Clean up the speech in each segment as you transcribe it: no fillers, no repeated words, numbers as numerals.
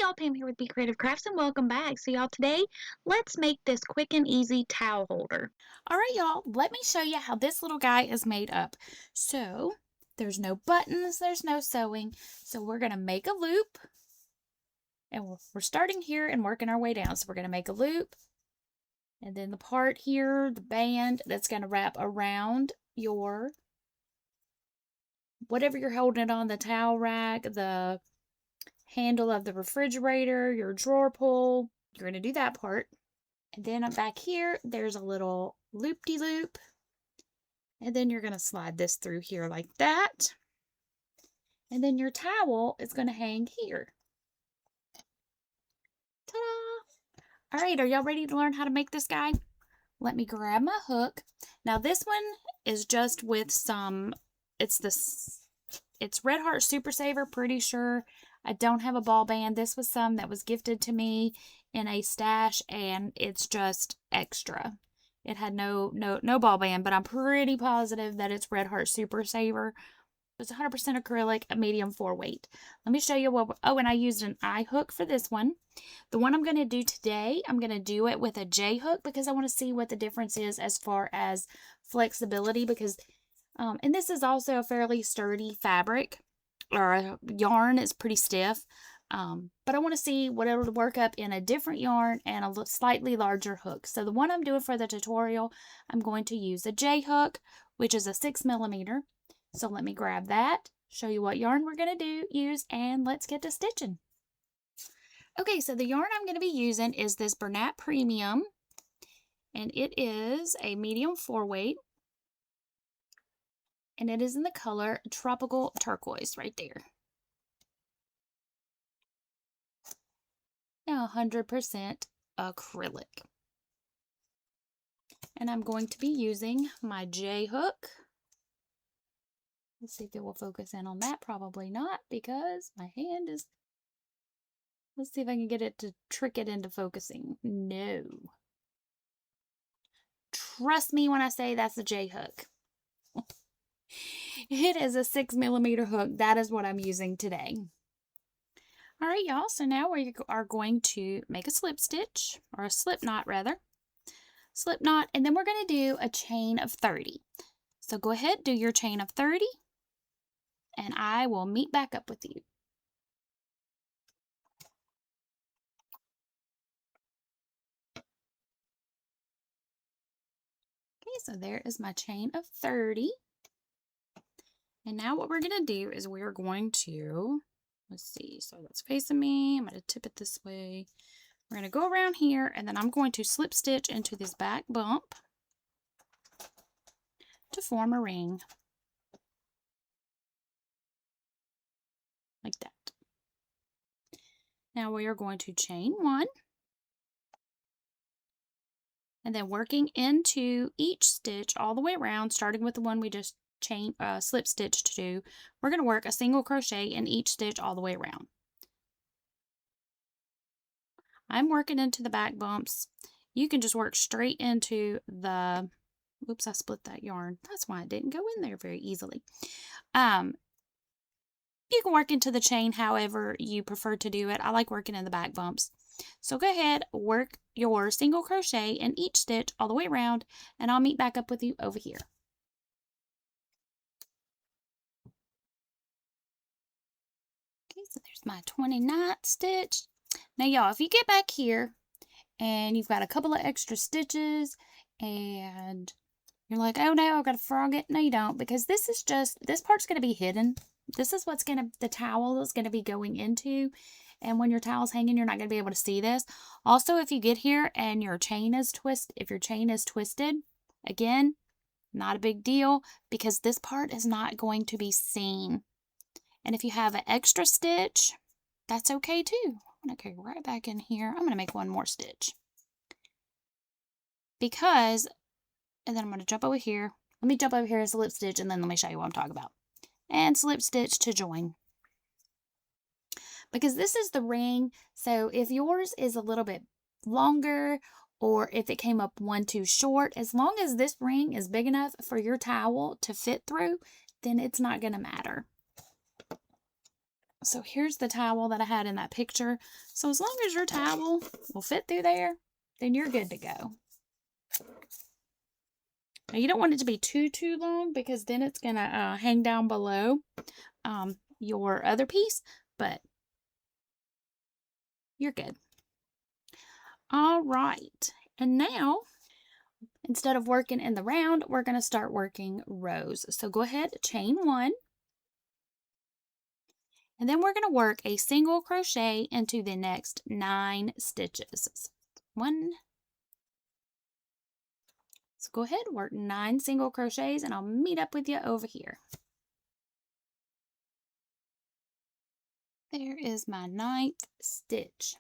y'all, Pam here with BeeCreative Crafts and welcome back. So y'all, today let's make this quick and easy towel holder. All right, y'all, let me show you how this little guy is made up. So there's no buttons, there's no sewing. So we're going to make a loop, and we're starting here and working our way down. So we're going to make a loop, and then the part here, the band, that's going to wrap around your, whatever you're holding it on, the towel rack, the handle of the refrigerator, your drawer pull. You're going to do that part. And then back here, there's a little loop-de-loop. And then you're going to slide this through here like that. And then your towel is going to hang here. Ta-da! All right, are y'all ready to learn how to make this guy? Let me grab my hook. Now this one is just with some, it's Red Heart Super Saver, pretty sure. I don't have a ball band. This was some that was gifted to me in a stash, and it's just extra. It had no ball band, but I'm pretty positive that it's Red Heart Super Saver. It's 100% acrylic, a medium 4 weight. Let me show you what, oh, and I used an I hook for this one. The one I'm going to do today, I'm going to do it with a J hook because I want to see what the difference is as far as flexibility, because, and this is also a fairly sturdy fabric, or yarn. Is pretty stiff. But I want to see what it would work up in a different yarn and a slightly larger hook. So the one I'm doing for the tutorial, I'm going to use a J hook, which is a 6mm. So let me grab that, show you what yarn we're going to use, and let's get to stitching. Okay, so the yarn I'm going to be using is this Bernat Premium, and it is a medium 4 weight, and it is in the color Tropical Turquoise right there. Now 100% acrylic. And I'm going to be using my J hook. Let's see if it will focus in on that. Probably not, because my hand is... Let's see if I can get it to trick it into focusing. No. Trust me when I say that's a J hook. It is a 6mm hook. That is what I'm using today. All right, y'all. So now we are going to make a slip stitch, or a slip knot rather. Slip knot, and then we're going to do a chain of 30. So go ahead, do your chain of 30, and I will meet back up with you. Okay, so there is my chain of 30. And now what we're going to do is we're going to, let's see, so that's facing me. I'm going to tip it this way. We're going to go around here, and then I'm going to slip stitch into this back bump to form a ring. Like that. Now we are going to chain 1. And then working into each stitch all the way around, starting with the one we just slip stitch to do, we're going to work a single crochet in each stitch all the way around. I'm working into the back bumps. You can just work straight into the, oops, I split that yarn. That's why it didn't go in there very easily. You can work into the chain however you prefer to do it. I like working in the back bumps. So go ahead, work your single crochet in each stitch all the way around, and I'll meet back up with you over here. Okay, so there's my 29th stitch. Now y'all, if you get back here and you've got a couple of extra stitches and you're like, oh no, I've got to frog it. No, you don't, because this part's going to be hidden. This is what's the towel is going to be going into. And when your towel's hanging, you're not going to be able to see this. Also, if you get here and your chain is twisted, again, not a big deal, because this part is not going to be seen. And if you have an extra stitch, that's okay too. I'm going to go right back in here. I'm going to make one more stitch. Because, and then I'm going to jump over here. Let me jump over here and slip stitch, and then let me show you what I'm talking about. And slip stitch to join. Because this is the ring, so if yours is a little bit longer, or if it came up one too short, as long as this ring is big enough for your towel to fit through, then it's not going to matter. So here's the towel that I had in that picture. So as long as your towel will fit through there, then you're good to go. Now you don't want it to be too long because then it's going to hang down below your other piece, but you're good. All right. And now, instead of working in the round, we're going to start working rows. So go ahead, chain 1. And then we're going to work a single crochet into the next 9 stitches. 1. So go ahead, work 9 single crochets, and I'll meet up with you over here. There is my 9th stitch.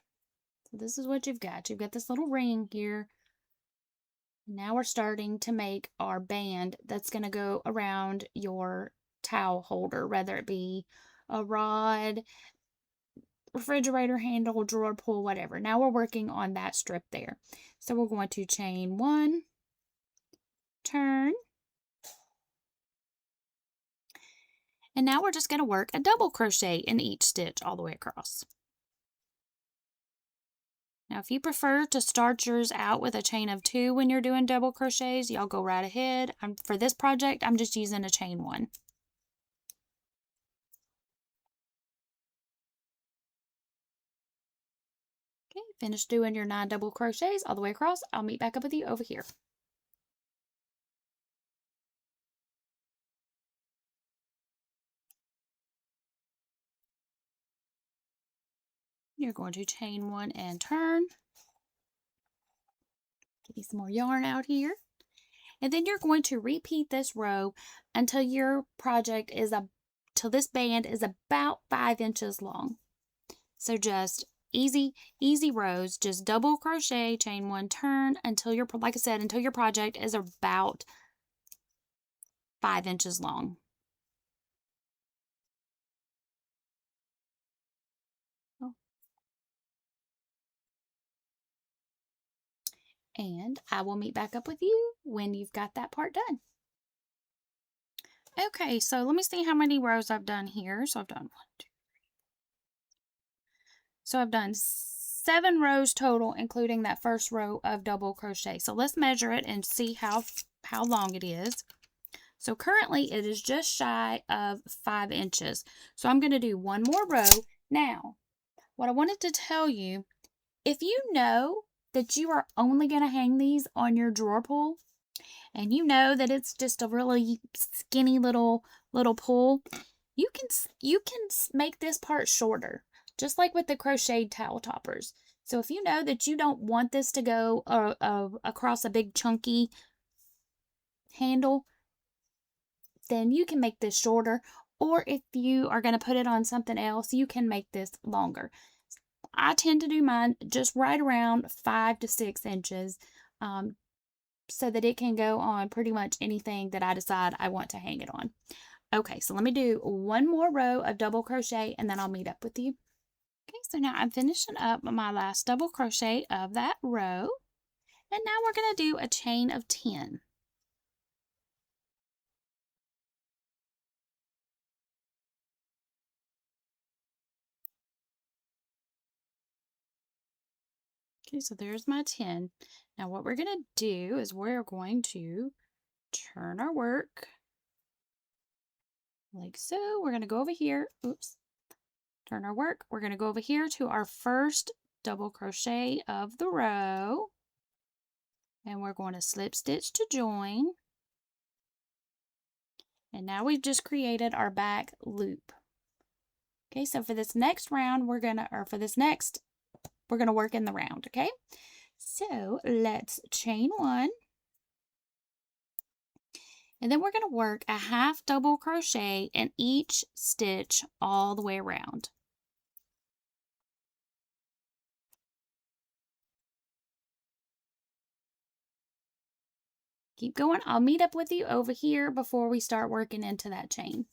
So this is what you've got. You've got this little ring here. Now we're starting to make our band that's going to go around your towel holder, whether it be a rod, refrigerator handle, drawer pull, whatever. Now we're working on that strip there. So we're going to chain 1, turn, and now we're just going to work a double crochet in each stitch all the way across. Now if you prefer to start yours out with a chain of 2 when you're doing double crochets, y'all go right ahead. For this project, I'm just using a chain 1. Okay, finish doing your 9 double crochets all the way across. I'll meet back up with you over here. You're going to chain 1 and turn. Get you some more yarn out here. And then you're going to repeat this row until your project is till this band is about 5 inches long. So just easy rows, just double crochet, chain 1, turn until like I said, until your project is about 5 inches long. And I will meet back up with you when you've got that part done. Okay, so let me see how many rows I've done here. So I've done 1, 2, 3. So I've done 7 rows total, including that first row of double crochet. So let's measure it and see how long it is. So currently it is just shy of 5 inches. So I'm going to do one more row. Now, what I wanted to tell you, if you know that you are only going to hang these on your drawer pull, and you know that it's just a really skinny little pull, you can make this part shorter, just like with the crocheted towel toppers. So if you know that you don't want this to go across a big chunky handle, then you can make this shorter. Or if you are going to put it on something else, you can make this longer. I tend to do mine just right around 5 to 6 inches, so that it can go on pretty much anything that I decide I want to hang it on. Okay, so let me do one more row of double crochet and then I'll meet up with you. Okay, so now I'm finishing up my last double crochet of that row, and now we're going to do a chain of 10. Okay, so there's my 10. Now what we're going to do is we're going to turn our work like so. We're going to go over here. Oops. Turn our work. We're going to go over here to our first double crochet of the row. And we're going to slip stitch to join. And now we've just created our back loop. Okay, so for this next round, we're going to work in the round, okay? So let's chain 1. And then we're going to work a half double crochet in each stitch all the way around. Keep going. I'll meet up with you over here before we start working into that chain.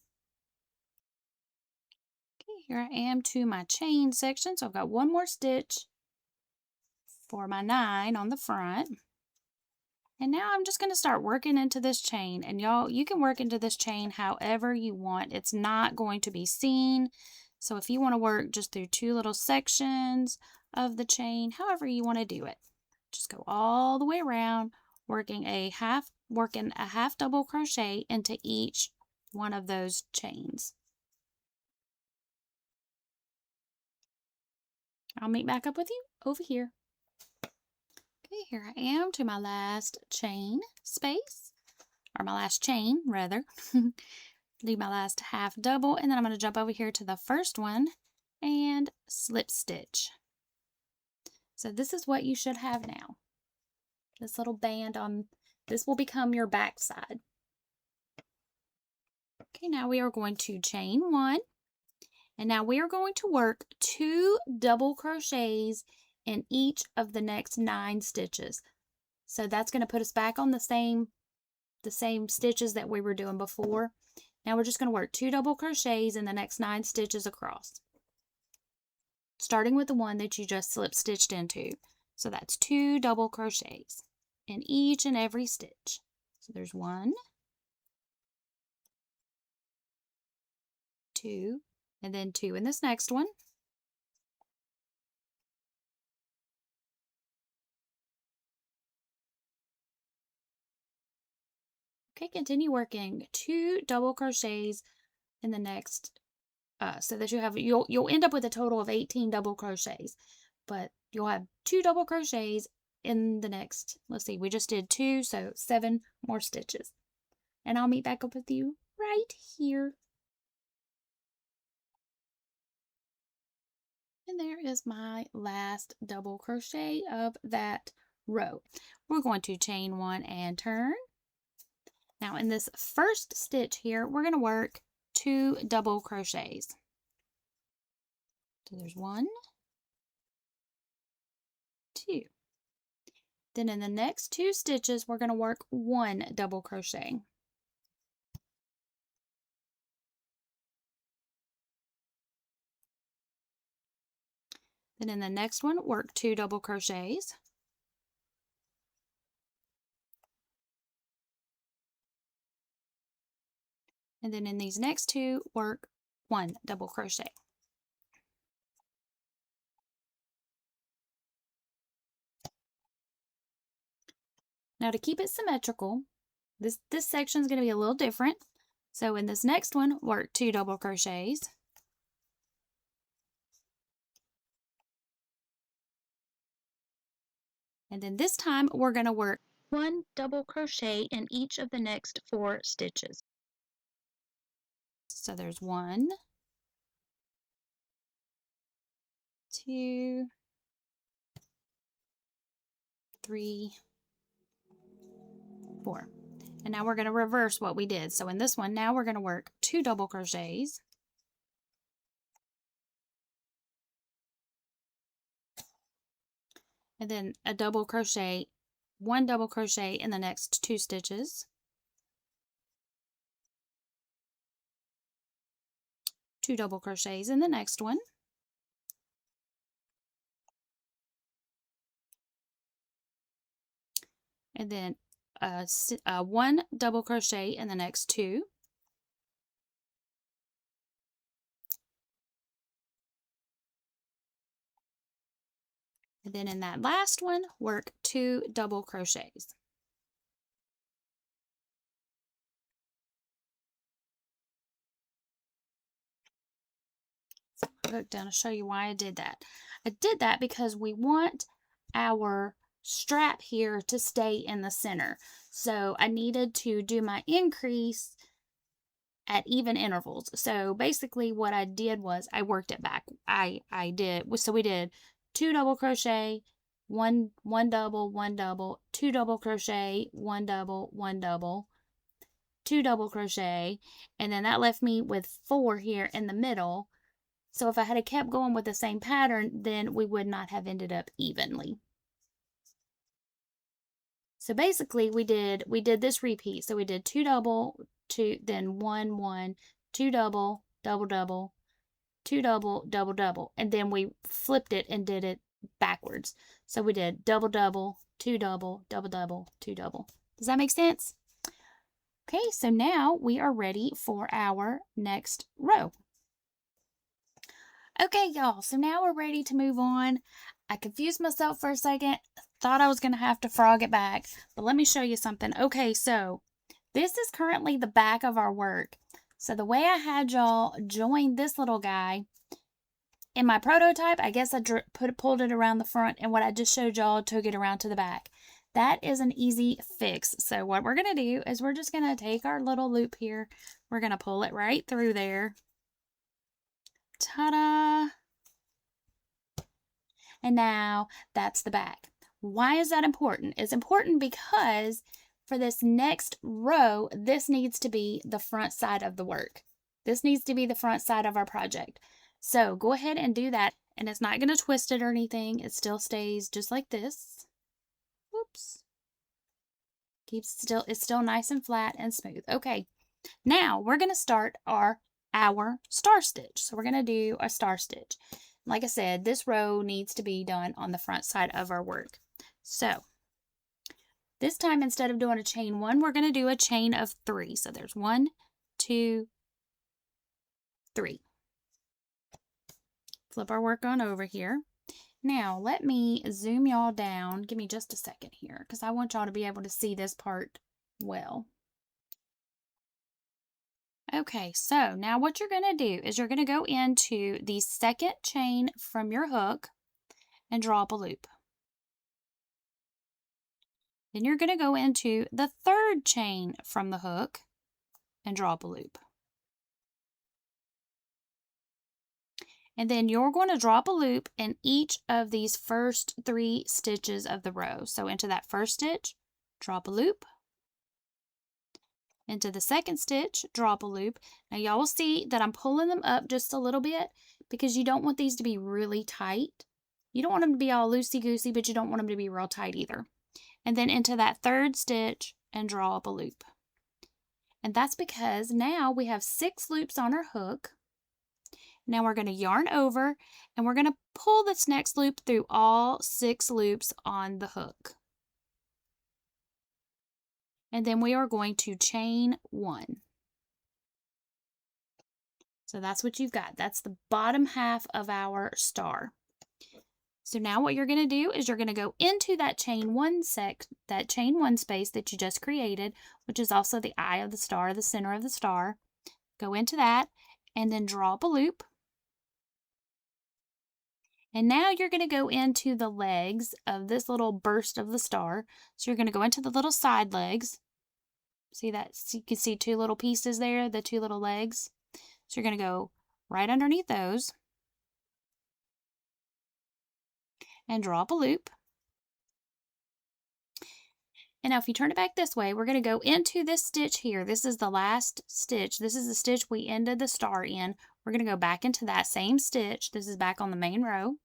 Okay, here I am to my chain section. So I've got one more stitch for my 9 on the front. And now I'm just going to start working into this chain. And y'all, you can work into this chain however you want. It's not going to be seen. So if you want to work just through 2 little sections of the chain, however you want to do it, just go all the way around, working a half double crochet into each one of those chains. I'll meet back up with you over here. Okay, here I am to my last chain space, or my last chain rather. Do my last half double, and then I'm going to jump over here to the first one and slip stitch. So this is what you should have now. This little band on this will become your back side. Okay, now we are going to chain 1, and now we are going to work 2 double crochets in each of the next 9 stitches. So that's going to put us back on the same stitches that we were doing before. Now we're just going to work 2 double crochets in the next 9 stitches across, starting with the one that you just slip stitched into. So that's 2 double crochets in each and every stitch. So there's 1, 2, and then 2 in this next one. Okay, continue working 2 double crochets in the next, so that you'll end up with a total of 18 double crochets, but you'll have 2 double crochets in the next, let's see, we just did 2, so 7 more stitches. And I'll meet back up with you right here. And there is my last double crochet of that row. We're going to chain 1 and turn. Now in this first stitch here, we're going to work 2 double crochets. So there's 1, 2. Then in the next 2 stitches, we're going to work 1 double crochet. Then in the next one, work 2 double crochets. And then in these next 2, work 1 double crochet. Now to keep it symmetrical, this section is going to be a little different. So in this next one, work 2 double crochets. And then this time we're going to work 1 double crochet in each of the next 4 stitches. So there's 1, 2, 3, 4. And now we're going to reverse what we did. So in this one, now we're going to work 2 double crochets. And then a double crochet, 1 double crochet in the next 2 stitches. 2 double crochets in the next one. And then 1 double crochet in the next 2. And then in that last one, work 2 double crochets. So I'll hook down to show you why I did that. I did that because we want our strap here to stay in the center. So I needed to do my increase at even intervals. So basically what I did was I worked it back. We did 2 double crochet, one double, 2 double crochet, 1 double, 2 double crochet, and then that left me with 4 here in the middle. So if I had kept going with the same pattern, then we would not have ended up evenly. So basically we did this repeat. So we did 2 double, 2, then 1, 1, 2 double, double, double, 2 double, double, double, and then we flipped it and did it backwards. So we did double, double, 2 double, double, double, 2 double. Does that make sense? Okay, so now we are ready for our next row. Okay, y'all, so now we're ready to move on. I confused myself for a second, thought I was going to have to frog it back, but let me show you something. Okay, so this is currently the back of our work. So the way I had y'all join this little guy, in my prototype, I guess I pulled it around the front, and what I just showed y'all took it around to the back. That is an easy fix. So what we're going to do is we're just going to take our little loop here. We're going to pull it right through there. Ta-da! And now that's the back. Why is that important? It's important because for this next row, this needs to be the front side of the work. This needs to be the front side of our project. So go ahead and do that. And it's not going to twist it or anything. It still stays just like this. Whoops. It's still nice and flat and smooth. Okay. Now we're going to start our star stitch. So we're going to do a star stitch. Like I said, this row needs to be done on the front side of our work. So this time, instead of doing a chain 1, we're going to do a chain of 3. So there's 1, 2, 3. Flip our work on over here. Now let me zoom y'all down. Give me just a second here because I want y'all to be able to see this part well. Okay, so now what you're going to do is you're going to go into the second chain from your hook and draw up a loop. Then you're going to go into the third chain from the hook and draw up a loop. And then you're going to drop a loop in each of these first 3 stitches of the row. So into that first stitch, drop a loop. Into the second stitch, drop a loop. Now y'all will see that I'm pulling them up just a little bit because you don't want these to be really tight. You don't want them to be all loosey-goosey, but you don't want them to be real tight either. And then into that third stitch and draw up a loop. And that's because now we have 6 loops on our hook. Now we're going to yarn over and we're going to pull this next loop through all 6 loops on the hook. And then we are going to chain 1. So that's what you've got. That's the bottom half of our star. So now what you're going to do is you're going to go into that chain 1 space that you just created, which is also the eye of the star, the center of the star. Go into that and then draw up a loop. And now you're going to go into the legs of this little burst of the star. So you're going to go into the little side legs. See that? So you can see 2 little pieces there, the 2 little legs. So you're going to go right underneath those and draw up a loop. And now if you turn it back this way, we're going to go into this stitch here. This is the last stitch. This is the stitch we ended the star in. We're going to go back into that same stitch. This is back on the main row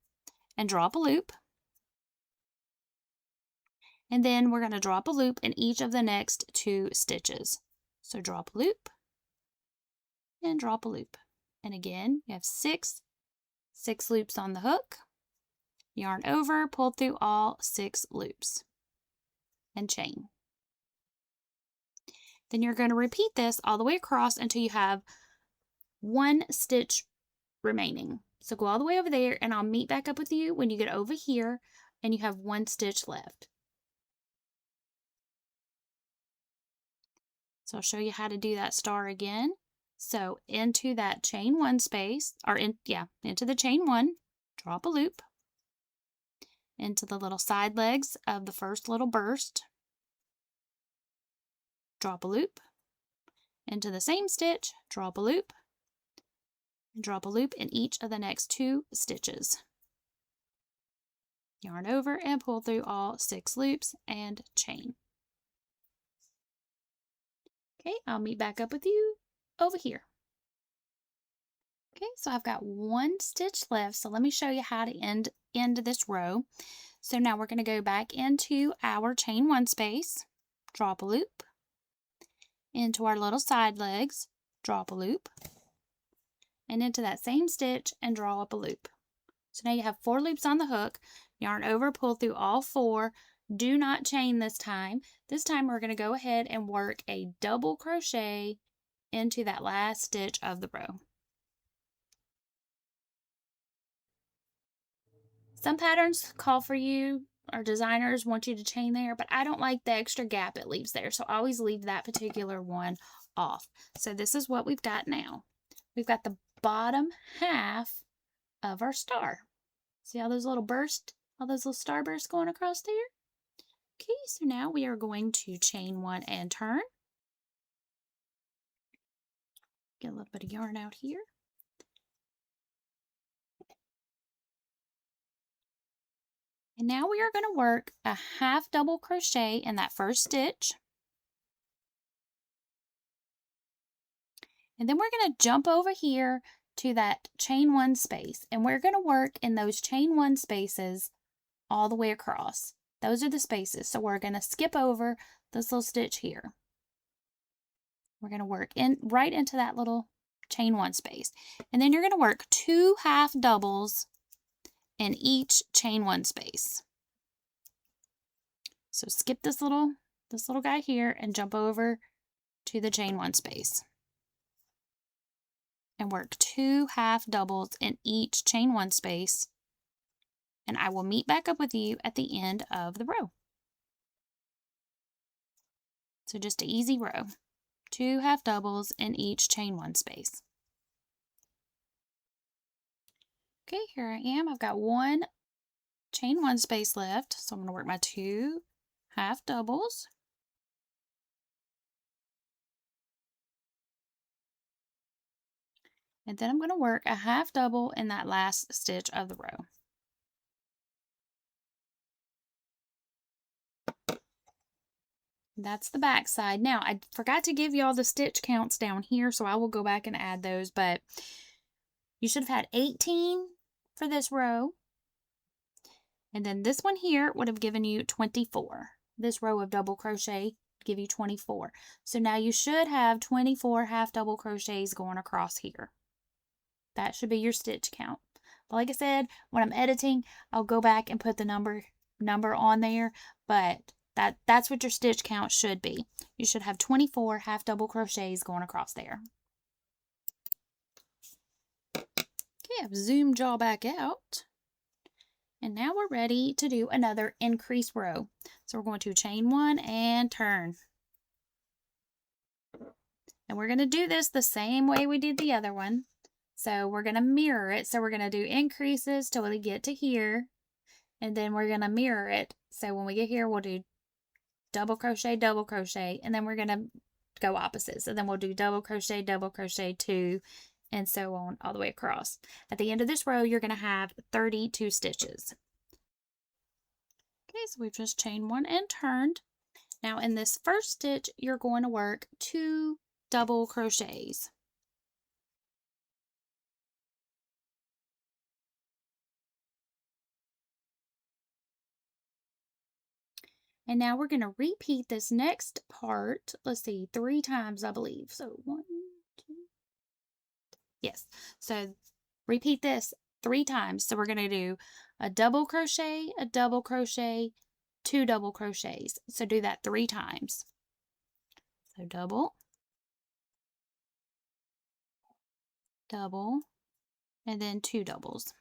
and draw up a loop. And then we're going to draw up a loop in each of the next 2 stitches. So draw up a loop and draw up a loop. And again, you have 6 loops on the hook. Yarn over, pull through all 6 loops and chain. Then you're going to repeat this all the way across until you have 1 stitch remaining. So go all the way over there and I'll meet back up with you when you get over here and you have 1 stitch left. So I'll show you how to do that star again. So into that chain 1 space, or into the chain 1, drop a loop into the little side legs of the first little burst, drop a loop into the same stitch, drop a loop, and drop a loop in each of the next 2 stitches. Yarn over and pull through all 6 loops and chain. Okay, I'll meet back up with you over here. Okay, so I've got 1 stitch left, so let me show you how to end this row. So now we're going to go back into our chain 1 space, drop a loop, into our little side legs, drop a loop, and into that same stitch and draw up a loop. So now you have 4 loops on the hook, yarn over, pull through all 4, do not chain this time. This time we're going to go ahead and work a double crochet into that last stitch of the row. Some patterns call for you, or designers want you to chain there, but I don't like the extra gap it leaves there, so I always leave that particular one off. So this is what we've got now. We've got the bottom half of our star. See all those little bursts, all those little starbursts going across there? Okay, so now we are going to chain one and turn. Get a little bit of yarn out here. And now we are going to work a half double crochet in that first stitch. And then we're going to jump over here to that chain one space. And we're going to work in those chain one spaces all the way across. Those are the spaces. So we're going to skip over this little stitch here. We're going to work in right into that little chain one space. And then you're going to work 2 half doubles in each chain one space. So skip this little guy here and jump over to the chain one space. And work 2 half doubles in each chain one space. And I will meet back up with you at the end of the row. So just an easy row. 2 half doubles in each chain one space. Okay, here I am. I've got one chain one space left. So I'm going to work my 2 half doubles. And then I'm going to work a half double in that last stitch of the row. That's the back side. Now, I forgot to give you all the stitch counts down here, so I will go back and add those, but you should have had 18 for this row. And then this one here would have given you 24. This row of double crochet would give you 24. So now you should have 24 half double crochets going across here. That should be your stitch count. But like I said, when I'm editing, I'll go back and put the number on there, but that's what your stitch count should be. You should have 24 half double crochets going across there. Okay, I've zoomed y'all back out. And now we're ready to do another increase row. So we're going to chain one and turn. And we're going to do this the same way we did the other one. So we're going to mirror it. So we're going to do increases till we get to here. And then we're going to mirror it. So when we get here, we'll do double crochet, and then we're going to go opposite. So then we'll do double crochet, 2, and so on all the way across. At the end of this row, you're going to have 32 stitches. Okay, so we've just chained one and turned. Now in this first stitch, you're going to work 2 double crochets. And now we're going to repeat this next part, let's see, 3 times, I believe. So 1, 2, yes. So repeat this 3 times. So we're going to do a double crochet, 2 double crochets. So do that 3 times. So double, double, and then 2 doubles.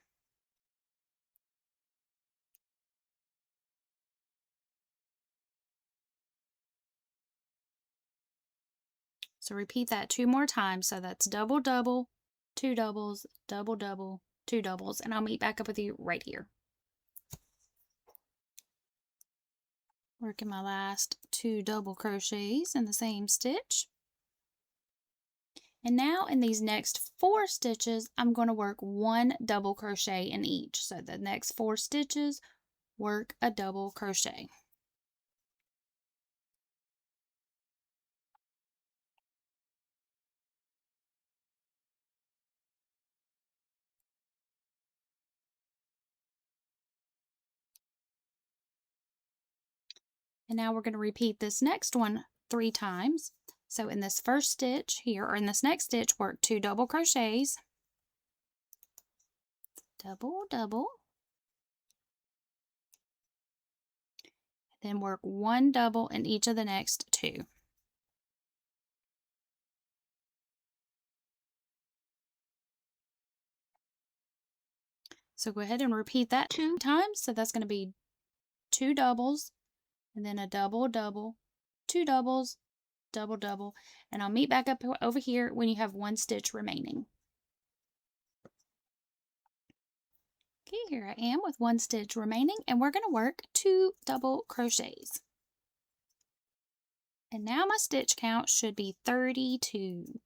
So repeat that 2 more times. So that's double, double, 2 doubles, double, double, 2 doubles, and I'll meet back up with you right here. Working my last 2 double crochets in the same stitch. And now in these next 4 stitches, I'm going to work 1 double crochet in each. So the next 4 stitches, work a double crochet. And now we're going to repeat this next one 3 times. So in this first stitch here, or in this next stitch, work 2 double crochets, double, double, then work 1 double in each of the next 2. So go ahead and repeat that 2 times. So that's going to be 2 doubles and then a double, double, 2 doubles, double, double, and I'll meet back up over here when you have 1 stitch remaining. Okay, here I am with 1 stitch remaining, and we're going to work 2 double crochets. And now my stitch count should be 32.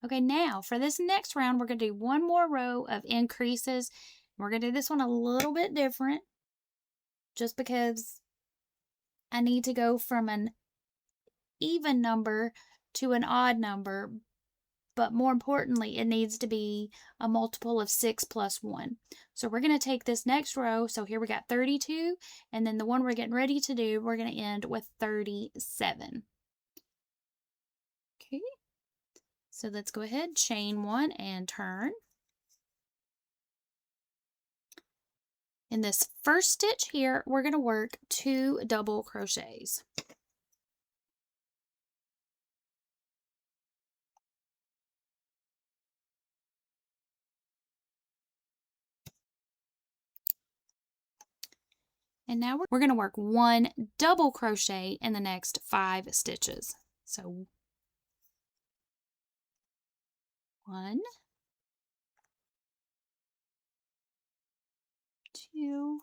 Okay, now for this next round, we're going to do 1 more row of increases. We're going to do this one a little bit different just because I need to go from an even number to an odd number, but more importantly, it needs to be a multiple of 6 plus 1. So we're going to take this next row. So here we got 32, and then the one we're getting ready to do, we're going to end with 37. Okay, so let's go ahead, chain 1 and turn. In this first stitch here, we're going to work 2 double crochets. And now we're going to work 1 double crochet in the next 5 stitches. So 1, 2,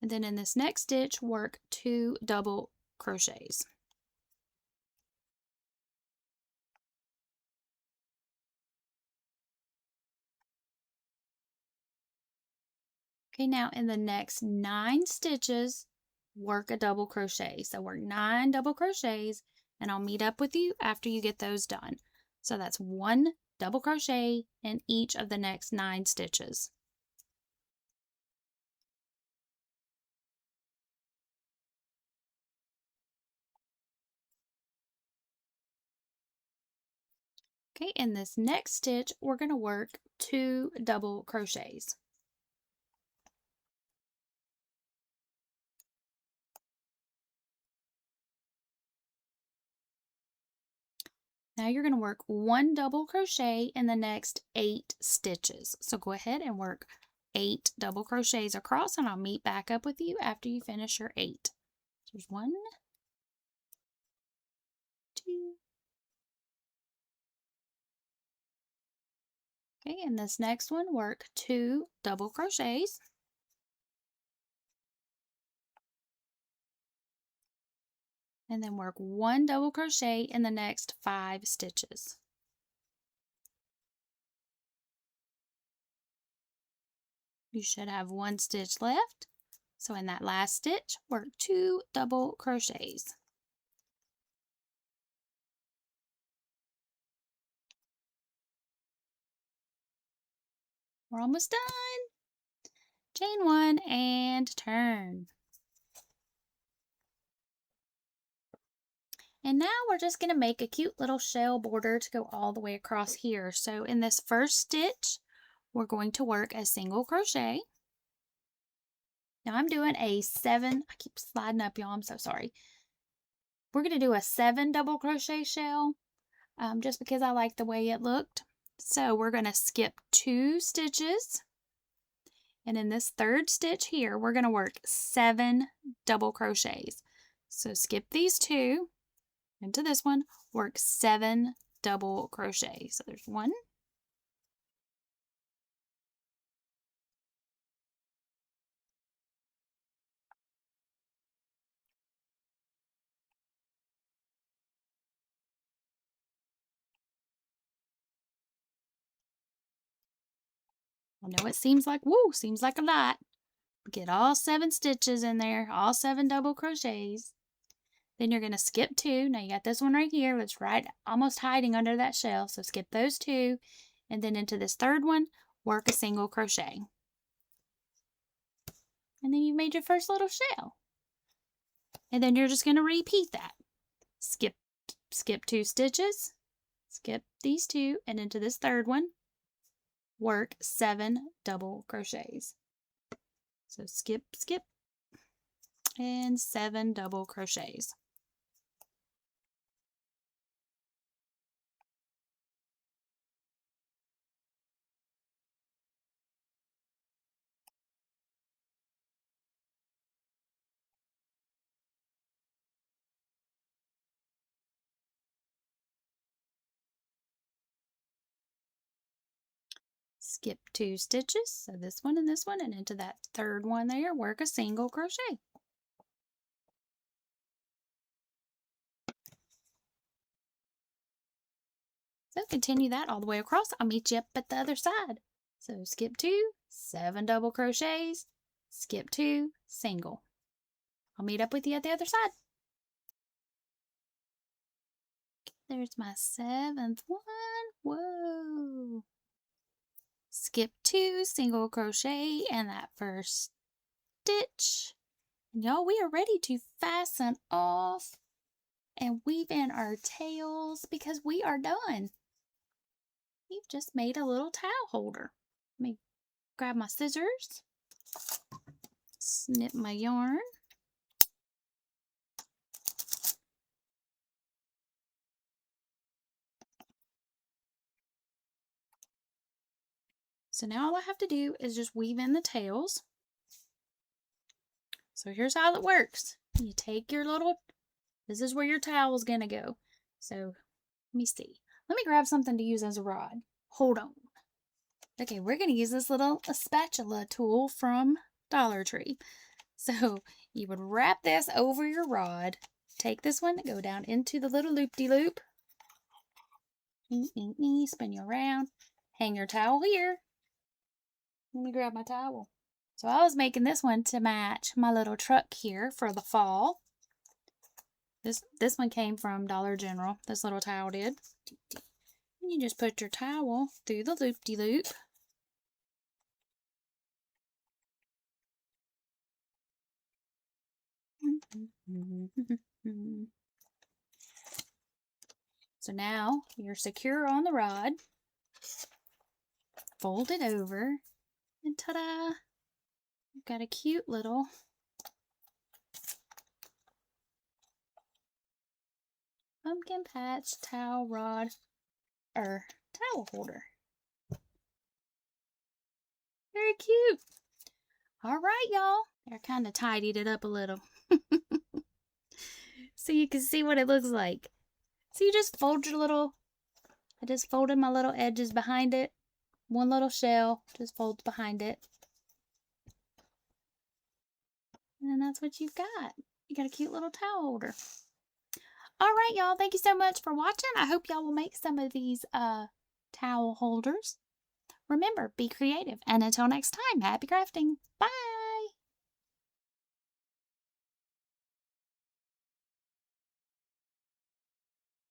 'and then in this next stitch, work 2 double crochets. Okay, now in the next 9 stitches, work a double crochet. So work 9 double crochets, and I'll meet up with you after you get those done. So that's 1 double crochet in each of the next 9 stitches. Okay, in this next stitch, we're going to work 2 double crochets. Now you're going to work 1 double crochet in the next 8 stitches. So go ahead and work 8 double crochets across, and I'll meet back up with you after you finish your 8. So there's 1, 2. Okay, in this next one, work 2 double crochets. And then work 1 double crochet in the next 5 stitches. You should have 1 stitch left. So in that last stitch, work 2 double crochets. We're almost done. Chain 1 and turn. And now we're just going to make a cute little shell border to go all the way across here. So in this first stitch, we're going to work a single crochet. Now I'm doing a 7, I keep sliding up, y'all, I'm so sorry. We're going to do a 7 double crochet shell just because I like the way it looked. So we're going to skip 2 stitches. And in this third stitch here, we're going to work 7 double crochets. So skip these 2 into this one, work 7 double crochets. So there's 1, 'I know it seems like, woo, seems like a lot. Get all 7 stitches in there, all 7 double crochets. Then you're going to skip 2. Now you got this one right here that's right almost hiding under that shell. So skip those 2. And then into this third one, work a single crochet. And then you've made your first little shell. And then you're just going to repeat that. Skip 2 stitches, skip these 2, and into this third one, work 7 double crochets. So skip, skip, and 7 double crochets. Skip 2 stitches, so this one, and into that third one there, work a single crochet. So continue that all the way across. I'll meet you up at the other side. So skip 2, 7 double crochets, skip 2, single. I'll meet up with you at the other side. There's my 7th one. Whoa! Skip 2, single crochet, and that first stitch. And y'all, we are ready to fasten off and weave in our tails because we are done. We've just made a little towel holder. Let me grab my scissors, snip my yarn. So now all I have to do is just weave in the tails. So here's how it works. You take your little, this is where your towel is gonna go. So let me see. Let me grab something to use as a rod. Hold on. Okay, we're gonna use this little spatula tool from Dollar Tree. So you would wrap this over your rod. Take this one, go down into the little loop-de-loop. Spin you around. Hang your towel here. Let me grab my towel. So I was making this one to match my little truck here for the fall. This one came from Dollar General. This little towel did. And you just put your towel through the loop-de-loop. So now you're secure on the rod. Fold it over, and ta-da! You've got a cute little pumpkin patch towel rod or towel holder. Very cute. All right, y'all. I kind of tidied it up a little so you can see what it looks like. So you just fold your little, I just folded my little edges behind it. One little shell just folds behind it. And that's what you've got. You got a cute little towel holder. All right, y'all. Thank you so much for watching. I hope y'all will make some of these towel holders. Remember, be creative. And until next time, happy crafting. Bye.